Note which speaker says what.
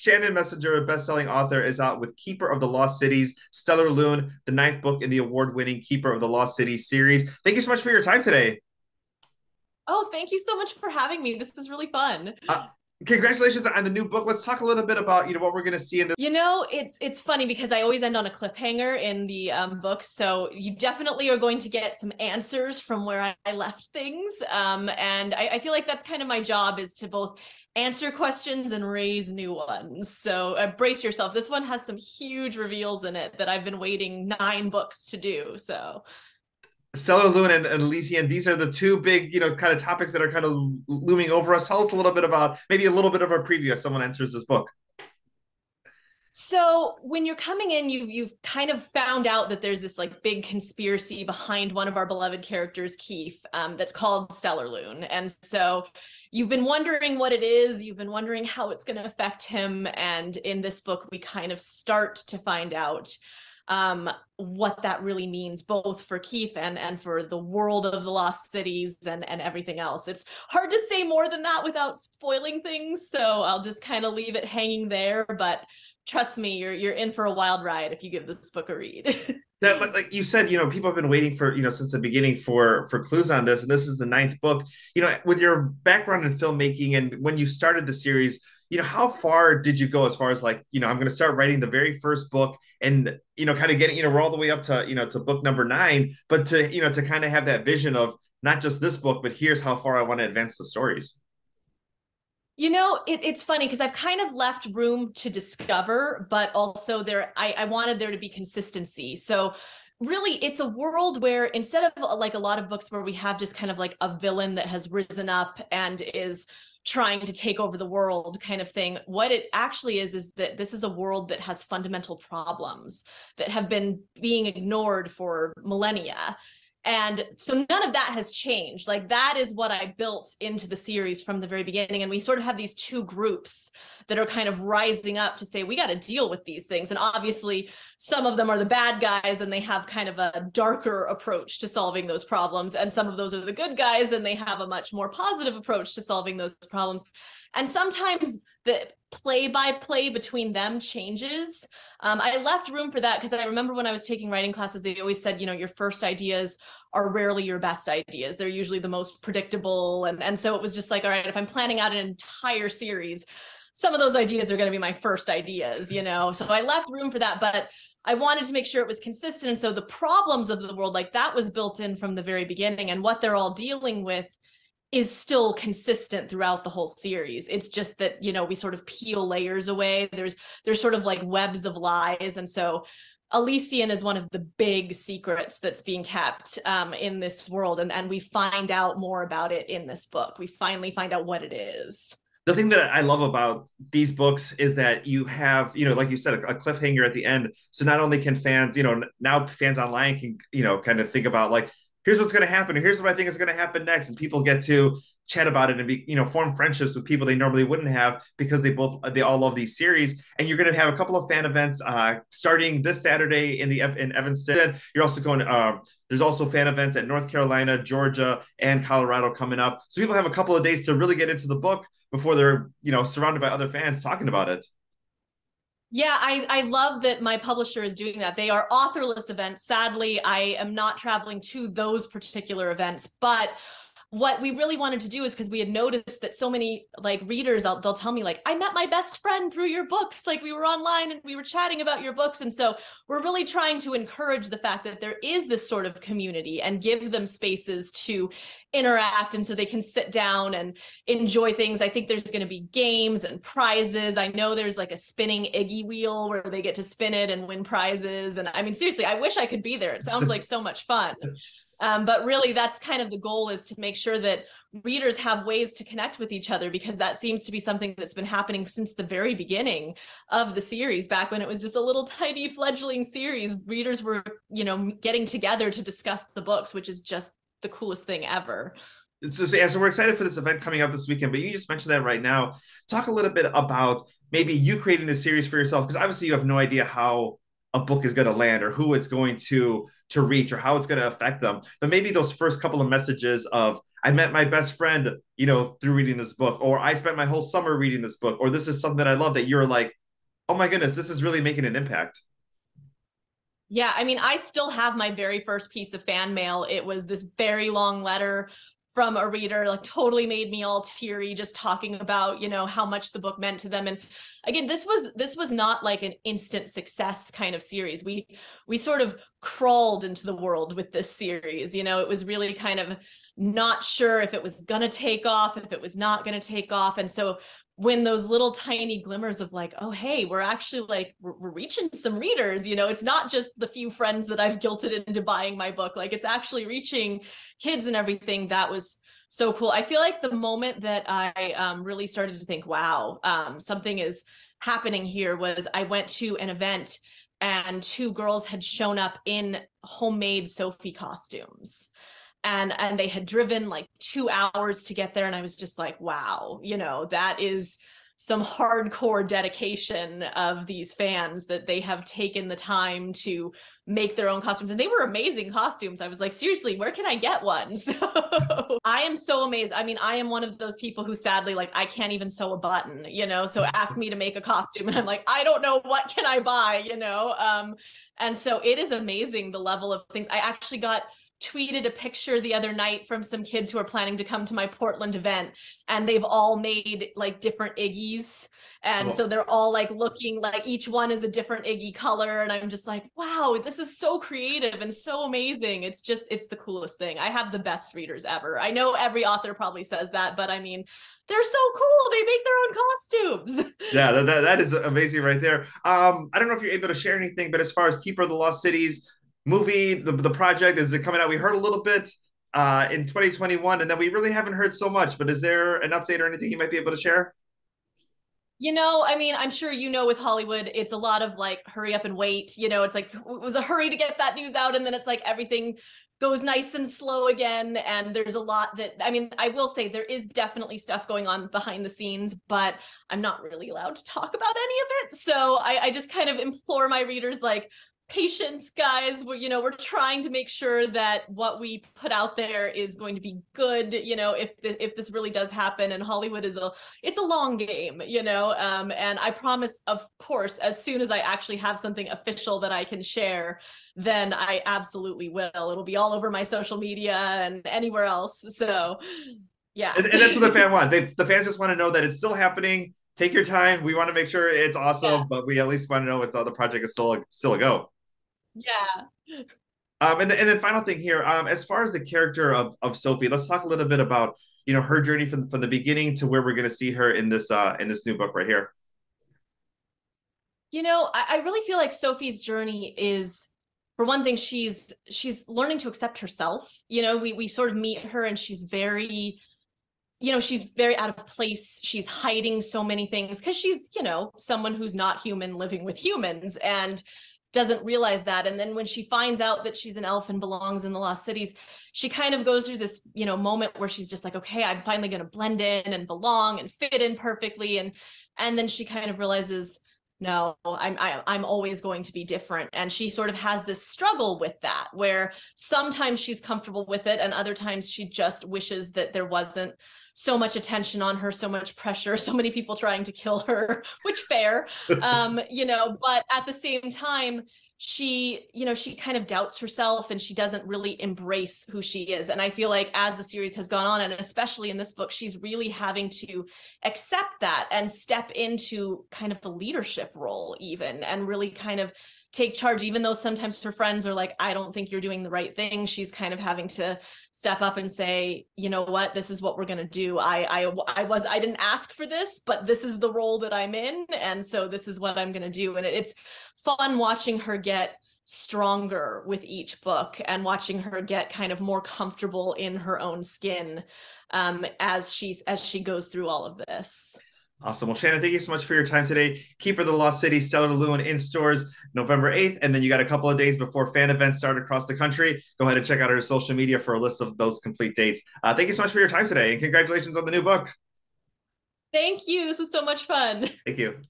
Speaker 1: Shannon Messenger, a best-selling author, is out with Keeper of the Lost Cities, Stellar Loon, the ninth book in the award-winning Keeper of the Lost Cities series. Thank you so much for your time today.
Speaker 2: Oh, thank you so much for having me. This is really fun.
Speaker 1: Uh, Congratulations on the new book. Let's talk a little bit about what we're going to see in this.
Speaker 2: It's funny because I always end on a cliffhanger in the books, so you definitely are going to get some answers from where I left things. And I feel like that's kind of my job, is to both answer questions and raise new ones. So brace yourself. This one has some huge reveals in it that I've been waiting 9 books to do. So
Speaker 1: Stellar Loon and Elysian, these are the two big, kind of topics that are kind of looming over us. Tell us a little bit about maybe a little bit of a preview as someone enters this book.
Speaker 2: So when you're coming in, you've kind of found out that there's this like big conspiracy behind one of our beloved characters, Keith, that's called Stellar Loon. And so you've been wondering what it is, you've been wondering how it's going to affect him. And in this book, we kind of start to find out what that really means, both for Keith and for the world of the Lost Cities and everything else. It's hard to say more than that without spoiling things, so I'll just kind of leave it hanging there. But trust me, you're in for a wild ride if you give this book a read.
Speaker 1: That, like you said, people have been waiting for, since the beginning for clues on this, and this is the ninth book. With your background in filmmaking and when you started the series, how far did you go as far as like, I'm going to start writing the very first book and, kind of getting, we're all the way up to, to book number 9, but to kind of have that vision of not just this book, but here's how far I want to advance the stories.
Speaker 2: It's funny because I've kind of left room to discover, but also I wanted there to be consistency. So really, it's a world where instead of like a lot of books where we have just kind of like a villain that has risen up and is trying to take over the world kind of thing, what it actually is that this is a world that has fundamental problems that have been being ignored for millennia. And so none of that has changed. Like, that is what I built into the series from the very beginning. And we sort of have these two groups that are kind of rising up to say, we got to deal with these things. And obviously, some of them are the bad guys and they have kind of a darker approach to solving those problems. And some of those are the good guys and they have a much more positive approach to solving those problems. And sometimes the play-by-play between them changes. I left room for that because I remember when I was taking writing classes, they always said, your first ideas are rarely your best ideas. They're usually the most predictable. And so it was just like, all right, if I'm planning out an entire series, some of those ideas are going to be my first ideas, So I left room for that, but I wanted to make sure it was consistent. And so the problems of the world, like that was built in from the very beginning, and what they're all dealing with is still consistent throughout the whole series. It's just that, we sort of peel layers away. There's sort of like webs of lies. And so Elysian is one of the big secrets that's being kept in this world. And we find out more about it in this book. We finally find out what it is.
Speaker 1: The thing that I love about these books is that you have, like you said, a cliffhanger at the end. So not only can fans, now fans online can, kind of think about like, here's what's going to happen, or here's what I think is going to happen next, and people get to chat about it and be, form friendships with people they normally wouldn't have because they all love these series. And you're going to have a couple of fan events starting this Saturday in Evanston. You're also going there's also fan events at North Carolina, Georgia, and Colorado coming up. So people have a couple of days to really get into the book before they're, surrounded by other fans talking about it.
Speaker 2: Yeah, I love that my publisher is doing that. They are authorless events. Sadly, I am not traveling to those particular events, but what we really wanted to do is because we had noticed that so many like readers, they'll tell me like, I met my best friend through your books. Like, we were online and we were chatting about your books. And so we're really trying to encourage the fact that there is this sort of community and give them spaces to interact. And so they can sit down and enjoy things. I think there's going to be games and prizes. I know there's like a spinning Iggy wheel where they get to spin it and win prizes. And I mean, seriously, I wish I could be there. It sounds like so much fun. But really, that's kind of the goal, is to make sure that readers have ways to connect with each other, because that seems to be something that's been happening since the very beginning of the series. Back when it was just a little tiny fledgling series, readers were, getting together to discuss the books, which is just the coolest thing ever.
Speaker 1: So we're excited for this event coming up this weekend, but you just mentioned that right now. Talk a little bit about maybe you creating this series for yourself, because obviously you have no idea how a book is going to land or who it's going to reach or how it's going to affect them. But maybe those first couple of messages of, I met my best friend, through reading this book, or I spent my whole summer reading this book, or this is something that I love, that you're like, Oh my goodness, this is really making an impact.
Speaker 2: Yeah, I mean, I still have my very first piece of fan mail. It was this very long letter from a reader, like totally made me all teary just talking about, how much the book meant to them. And again, this was not like an instant success kind of series. We sort of crawled into the world with this series. It was really kind of not sure if it was going to take off, if it was not going to take off. And so when those little tiny glimmers of like, oh, hey, we're actually like, we're reaching some readers, it's not just the few friends that I've guilted into buying my book, like it's actually reaching kids and everything. That was so cool. I feel like the moment that I really started to think, wow, something is happening here was I went to an event and two girls had shown up in homemade Sophie costumes, and they had driven like 2 hours to get there, and I was just like, wow, that is some hardcore dedication of these fans, that they have taken the time to make their own costumes, and they were amazing costumes. I was like, seriously, where can I get one? So I am so amazed. I mean, I am one of those people who sadly, like, I can't even sew a button, so ask me to make a costume and I'm like, I don't know, what can I buy, and so it is amazing, the level of things. I actually got tweeted a picture the other night from some kids who are planning to come to my Portland event, and they've all made like different Iggies, and so they're all like looking like each one is a different Iggy color, and I'm just like, wow, this is so creative and so amazing. It's the coolest thing. I have the best readers ever. I know every author probably says that, but I mean, they're so cool. They make their own costumes.
Speaker 1: Yeah, that is amazing right there. I don't know if you're able to share anything, but as far as Keeper of the Lost Cities movie, the project, is it coming out? We heard a little bit in 2021, and then we really haven't heard so much. But is there an update or anything you might be able to share?
Speaker 2: I mean, I'm sure with Hollywood, it's a lot of like hurry up and wait. It's like it was a hurry to get that news out, and then it's like everything goes nice and slow again. And there's a lot that, I mean, I will say there is definitely stuff going on behind the scenes, but I'm not really allowed to talk about any of it. So I just kind of implore my readers, like, patience, guys. We're trying to make sure that what we put out there is going to be good, if this really does happen. And Hollywood it's a long game, and I promise, of course, as soon as I actually have something official that I can share, then I absolutely will. It'll be all over my social media and anywhere else. So yeah.
Speaker 1: And that's what the fan want. The fans just want to know that it's still happening. Take your time. We want to make sure it's awesome,
Speaker 2: Yeah.
Speaker 1: but we at least want to know if the project is still a go.
Speaker 2: Yeah.
Speaker 1: And then final thing here, as far as the character of Sophie, let's talk a little bit about her journey from the beginning to where we're going to see her in this new book right here.
Speaker 2: I really feel like Sophie's journey is, for one thing, she's learning to accept herself. We sort of meet her and she's very out of place. She's hiding so many things because she's, someone who's not human living with humans, and doesn't realize that. And then when she finds out that she's an elf and belongs in the Lost Cities, she kind of goes through this, moment where she's just like, okay, I'm finally going to blend in and belong and fit in perfectly. And then she kind of realizes, no, I'm always going to be different. And she sort of has this struggle with that, where sometimes she's comfortable with it, and other times she just wishes that there wasn't so much attention on her, so much pressure, so many people trying to kill her, which fair, but at the same time, she kind of doubts herself, and she doesn't really embrace who she is. And I feel like as the series has gone on, and especially in this book, she's really having to accept that and step into kind of the leadership role even, and really kind of take charge, even though sometimes her friends are like, I don't think you're doing the right thing. She's kind of having to step up and say, you know what, this is what we're going to do. I didn't ask for this, but this is the role that I'm in. And so this is what I'm going to do. And it's fun watching her get stronger with each book, and watching her get kind of more comfortable in her own skin, as she goes through all of this.
Speaker 1: Awesome. Well, Shannon, thank you so much for your time today. Keeper of the Lost City, Stellar Lewin in stores November 8th. And then you got a couple of days before fan events start across the country. Go ahead and check out our social media for a list of those complete dates. Thank you so much for your time today, and congratulations on the new book.
Speaker 2: Thank you. This was so much fun.
Speaker 1: Thank you.